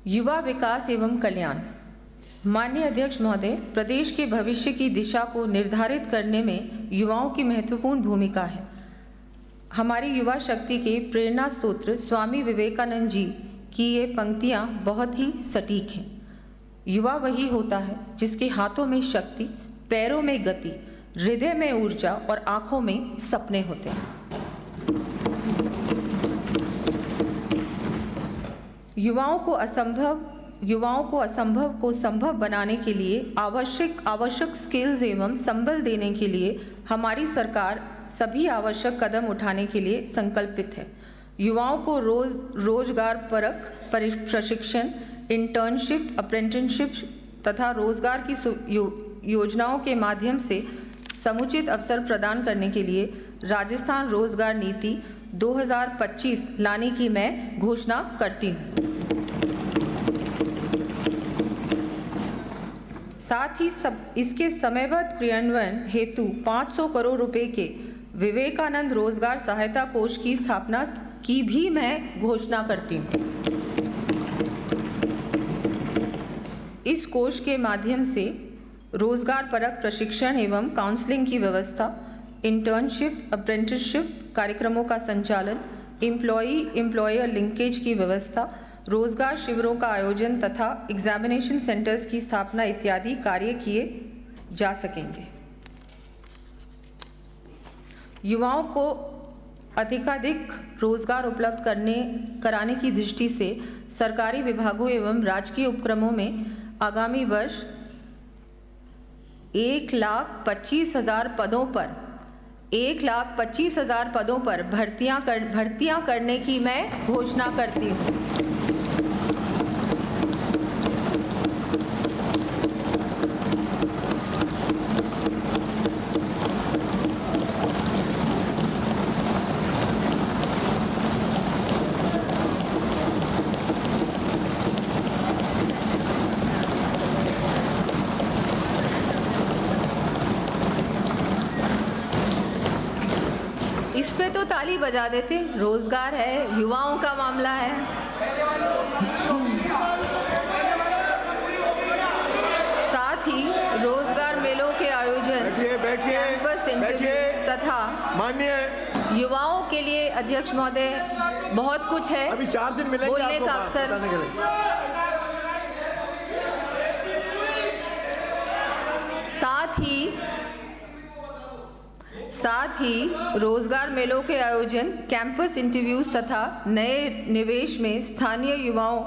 युवा विकास एवं कल्याण। माननीय अध्यक्ष महोदय, प्रदेश के भविष्य की दिशा को निर्धारित करने में युवाओं की महत्वपूर्ण भूमिका है। हमारी युवा शक्ति के प्रेरणा स्रोत स्वामी विवेकानंद जी की ये पंक्तियाँ बहुत ही सटीक हैं। युवा वही होता है जिसके हाथों में शक्ति, पैरों में गति, हृदय में ऊर्जा और आँखों में सपने होते हैं। युवाओं को असंभव को संभव बनाने के लिए आवश्यक स्किल्स एवं संबल देने के लिए हमारी सरकार सभी आवश्यक कदम उठाने के लिए संकल्पित है। युवाओं को रोजगार परक प्रशिक्षण, इंटर्नशिप, अप्रेंटिसशिप तथा रोजगार की योजनाओं के माध्यम से समुचित अवसर प्रदान करने के लिए राजस्थान रोजगार नीति 2025 लाने की मैं घोषणा करती हूँ। साथ ही इसके समयबद्ध क्रियान्वयन हेतु 500 करोड़ रुपए के विवेकानंद रोजगार सहायता कोष की स्थापना की भी मैं घोषणा करती हूँ। इस कोष के माध्यम से रोजगार परक प्रशिक्षण एवं काउंसलिंग की व्यवस्था, इंटर्नशिप, अप्रेंटिसशिप कार्यक्रमों का संचालन, एम्प्लॉयर लिंकेज की व्यवस्था, रोजगार शिविरों का आयोजन तथा एग्जामिनेशन सेंटर्स की स्थापना इत्यादि कार्य किए जा सकेंगे। युवाओं को अधिकाधिक रोजगार उपलब्ध कराने की दृष्टि से सरकारी विभागों एवं राजकीय उपक्रमों में आगामी वर्ष 1,25,000 पदों पर भर्तियां करने की मैं घोषणा करती हूँ। इस पे तो ताली बजा देते। रोजगार है, युवाओं का मामला है। साथ ही रोजगार मेलों के आयोजन, कैंपस इंटरव्यूज तथा माननीय युवाओं के लिए अध्यक्ष महोदय बहुत कुछ है। अभी 4 दिन मिलेंगे बोलने आपको का अवसर। बताने के लिए। साथ ही रोजगार मेलों के आयोजन, कैंपस इंटरव्यूज तथा नए निवेश में स्थानीय युवाओं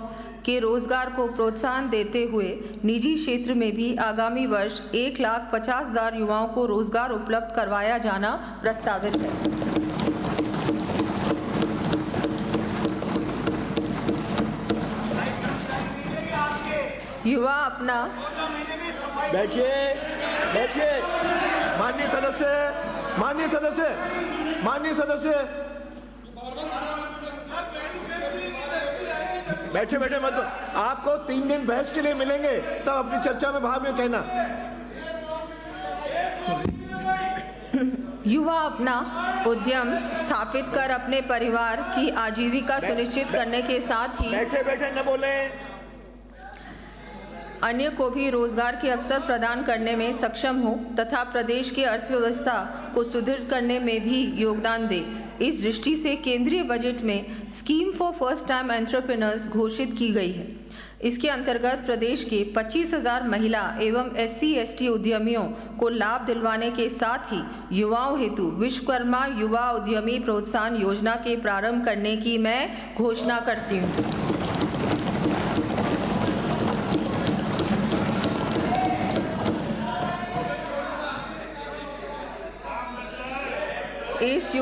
के रोजगार को प्रोत्साहन देते हुए निजी क्षेत्र में भी आगामी वर्ष 1,50,000 युवाओं को रोजगार उपलब्ध करवाया जाना प्रस्तावित है। युवा अपना बैठिए माननीय सदस्य बैठे मत। आपको 3 दिन बहस के लिए मिलेंगे, तब अपनी चर्चा में भाग में कहना। युवा अपना उद्यम स्थापित कर अपने परिवार की आजीविका सुनिश्चित करने के साथ ही बैठे न बोले, अन्य को भी रोजगार के अवसर प्रदान करने में सक्षम हो तथा प्रदेश की अर्थव्यवस्था को सुदृढ़ करने में भी योगदान दे। इस दृष्टि से केंद्रीय बजट में scheme for first time entrepreneurs घोषित की गई है। इसके अंतर्गत प्रदेश के 25,000 महिला एवं SC/ST उद्यमियों को लाभ दिलवाने के साथ ही युवाओं हेतु विश्वकर्मा युवा उद्यमी प्रोत्साहन योजना के प्रारंभ करने की मैं घोषणा करती हूँ। इस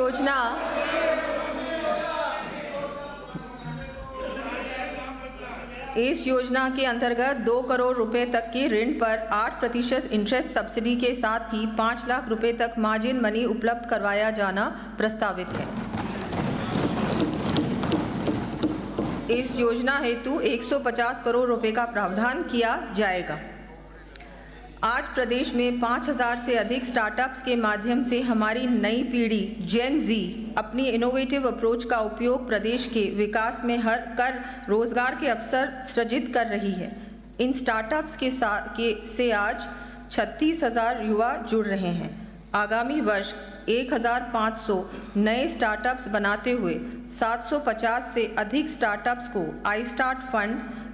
योजना के अंतर्गत 2 करोड़ रुपए तक के ऋण पर 8% इंटरेस्ट सब्सिडी के साथ ही 5 लाख रुपए तक मार्जिन मनी उपलब्ध करवाया जाना प्रस्तावित है। इस योजना हेतु 150 करोड़ रुपए का प्रावधान किया जाएगा। आज प्रदेश में 5000 से अधिक स्टार्टअप्स के माध्यम से हमारी नई पीढ़ी जेन जी अपनी इनोवेटिव अप्रोच का उपयोग प्रदेश के विकास में कर रोजगार के अवसर सृजित कर रही है। इन स्टार्टअप्स से आज 36,000 युवा जुड़ रहे हैं। आगामी वर्ष 1,500 नए स्टार्टअप्स बनाते हुए 750 से अधिक स्टार्टअप्स को I start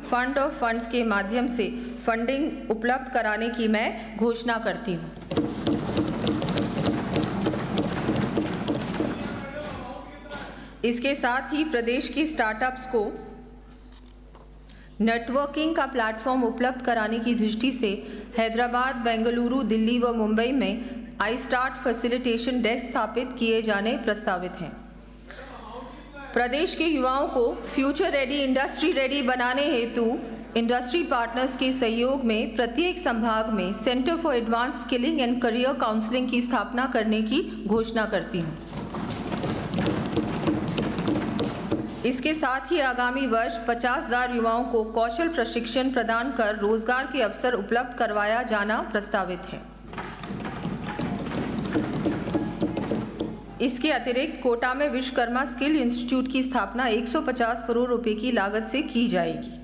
fund of funds के माध्यम से फंडिंग उपलब्ध कराने की मैं घोषणा करती हूँ। इसके साथ ही प्रदेश की स्टार्टअप्स को नेटवर्किंग का प्लेटफॉर्म उपलब्ध कराने की दृष्टि से हैदराबाद, बेंगलुरु, दिल्ली व मुंबई में आई स्टार्ट फैसिलिटेशन डेस्क स्थापित किए जाने प्रस्तावित हैं। प्रदेश के युवाओं को फ्यूचर रेडी, इंडस्ट्री रेडी बनाने हेतु इंडस्ट्री पार्टनर्स के सहयोग में प्रत्येक संभाग में centre for advance skilling and career counselling की स्थापना करने की घोषणा करती हूँ। इसके साथ ही आगामी वर्ष 50,000 युवाओं को कौशल प्रशिक्षण प्रदान कर रोजगार के अवसर उपलब्ध करवाया जाना प्रस्तावित है। इसके अतिरिक्त कोटा में विश्वकर्मा स्किल इंस्टीट्यूट की स्थापना 150 करोड़ रुपए की लागत से की जाएगी।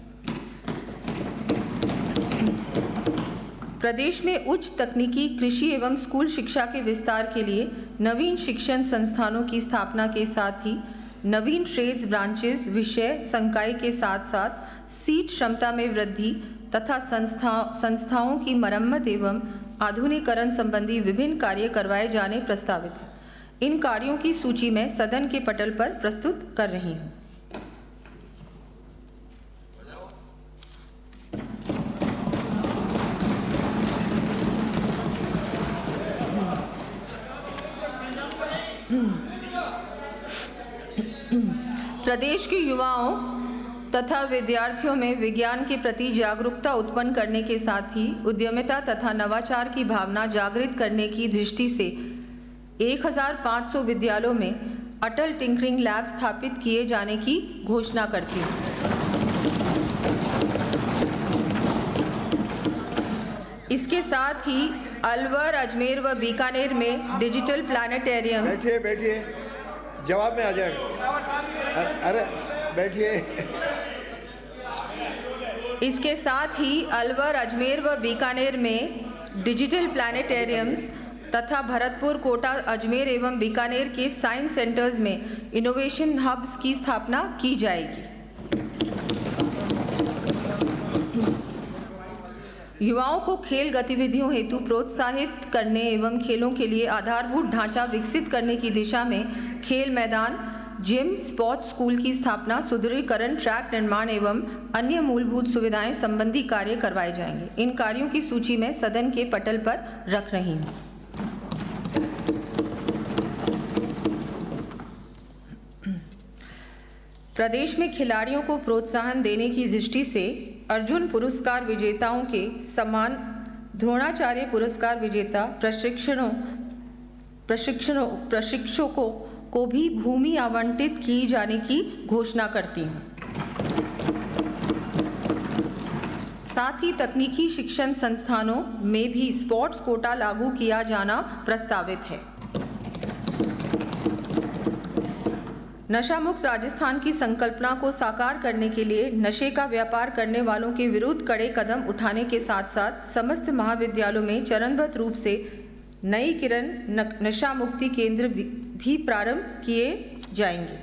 प्रदेश में उच्च तकनीकी, कृषि एवं स्कूल शिक्षा के विस्तार के लिए नवीन शिक्षण संस्थानों की स्थापना के साथ ही नवीन ट्रेड्स ब्रांचेस, विषय संकाय के साथ साथ सीट क्षमता में वृद्धि तथा संस्थाओं की मरम्मत एवं आधुनिकीकरण संबंधी विभिन्न कार्य करवाए जाने प्रस्तावित हैं। इन कार्यों की सूची मैं सदन के पटल पर प्रस्तुत कर रही हूँ। प्रदेश के युवाओं तथा विद्यार्थियों में विज्ञान के प्रति जागरूकता उत्पन्न करने के साथ ही उद्यमिता तथा नवाचार की भावना जागृत करने की दृष्टि से 1,500 विद्यालयों में अटल टिंकरिंग लैब स्थापित किए जाने की घोषणा करती हूँ। इसके साथ ही अलवर, अजमेर व बीकानेर में डिजिटल प्लानिटेरियम। बैठिए, जवाब में आ जाएगा। अरे बैठिए। इसके साथ ही अलवर, अजमेर व बीकानेर में डिजिटल प्लानिटेरियम्स तथा भरतपुर, कोटा, अजमेर एवं बीकानेर के साइंस सेंटर्स में इनोवेशन हब्स की स्थापना की जाएगी। युवाओं को खेल गतिविधियों हेतु प्रोत्साहित करने एवं खेलों के लिए आधारभूत ढांचा विकसित करने की दिशा में खेल मैदान, जिम, स्पोर्ट्स स्कूल की स्थापना, सुदृढ़ीकरण, ट्रैक निर्माण एवं अन्य मूलभूत सुविधाएं संबंधी कार्य करवाए जाएंगे। इन कार्यों की सूची मैं सदन के पटल पर रख रही हूँ। प्रदेश में खिलाड़ियों को प्रोत्साहन देने की दृष्टि से अर्जुन पुरस्कार विजेताओं के समान द्रोणाचार्य पुरस्कार विजेता प्रशिक्षकों को भी भूमि आवंटित की जाने की घोषणा करती हूँ। साथ ही तकनीकी शिक्षण संस्थानों में भी स्पोर्ट्स कोटा लागू किया जाना प्रस्तावित है। नशा मुक्त राजस्थान की संकल्पना को साकार करने के लिए नशे का व्यापार करने वालों के विरुद्ध कड़े कदम उठाने के साथ साथ समस्त महाविद्यालयों में चरणबद्ध रूप से नई किरण नशा मुक्ति केंद्र भी प्रारंभ किए जाएंगे।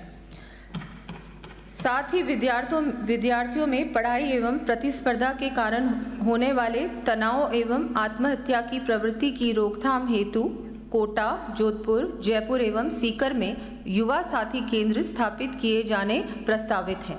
साथ ही विद्यार्थियों में पढ़ाई एवं प्रतिस्पर्धा के कारण होने वाले तनाव एवं आत्महत्या की प्रवृत्ति की रोकथाम हेतु कोटा, जोधपुर, जयपुर एवं सीकर में युवा साथी केंद्र स्थापित किए जाने प्रस्तावित हैं।